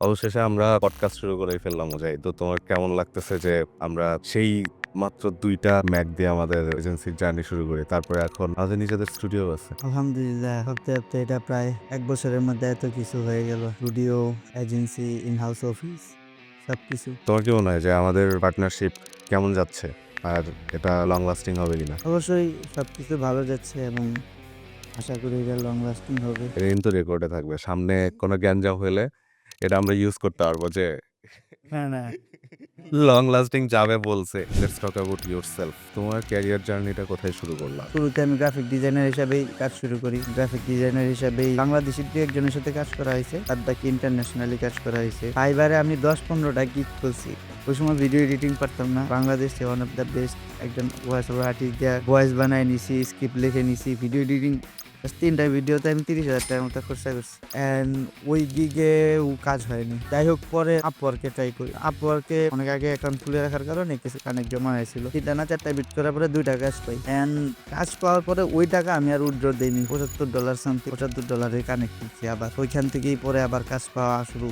অবশেষে আমরা পডকাস্ট শুরু করেই ফেললাম মুজাহিদ। তো তোমার কেমন লাগতেছে যে আমরা সেই মাত্র ২ টা ম্যাক দিয়ে আমাদের এজেন্সির জার্নি শুরু করি। তারপরে এখন আমাদের নিজেদের স্টুডিও আছে। আলহামদুলিল্লাহ ভাবতে ভাবতে এটা প্রায় ১ বছরের মধ্যে এত কিছু হয়ে গেল। স্টুডিও, এজেন্সি, ইন-হাউস অফিস সবকিছু। তোমার কি মনে হয় যে আমাদের পার্টনারশিপ কেমন যাচ্ছে? আর এটা লং লাস্টিং হবে কিনা? অবশ্যই সবকিছু ভালো যাচ্ছে এবং আশা করি এটা লং লাস্টিং হবে। এটা কিন্তু রেকর্ডে থাকবে। সামনে কোনো গ্যাঞ্জাম হইলে এটা আমরা ইউজ করতে পারবো যে না, না। লং লাস্টিং যাবে বলছে। Let's talk about yourself. তোমার ক্যারিয়ার জার্নিটা কোথায় শুরু করলা? শুরুতে আমি গ্রাফিক ডিজাইনার হিসাবেই কাজ শুরু করি। গ্রাফিক ডিজাইনার হিসাবেই বাংলাদেশি ২-১ জনের সাথে কাজ করা হইছে। বাদ বাকি ইন্টারন্যাশনালি কাজ করা হইছে। ফাইবারে আমি ১০-১৫টা গিগ করছি। ওই সময় ভিডিও এডিটিং পারতাম না। বাংলাদেশে ওয়ান অফ দ্য বেস্ট একজন ভয়েস ওভার আর্টিস্ট দিয়া ভয়েস বানায় নিছি, স্ক্রিপ্ট লিখে নিছি, ভিডিও এডিটিং ৩টা ভিডিওতে আমি ৩০,০০০ টাকার মতো খরচা করছি। অ্যান্ড ওই গিগেও কাজ হয়নি। যাই হোক পরে আপওয়ার্কে ট্রাই করি। আপওয়ার্কে অনেক আগে অ্যাকাউন্ট খুলে রাখার কারণে কিছু কানেক্ট জমা হয়েছিল। ৩টা না ৪টা বিট করার পরে ২টা কাজ পাই। অ্যান্ড কাজ পাওয়ার পরে ওই টাকা আমি আর উইথড্র দেইনি। $৭৫ সামথিং $৭৫ কানেক্ট করছি আবার। ওইখান থেকেই পরে আবার কাজ পাওয়া শুরু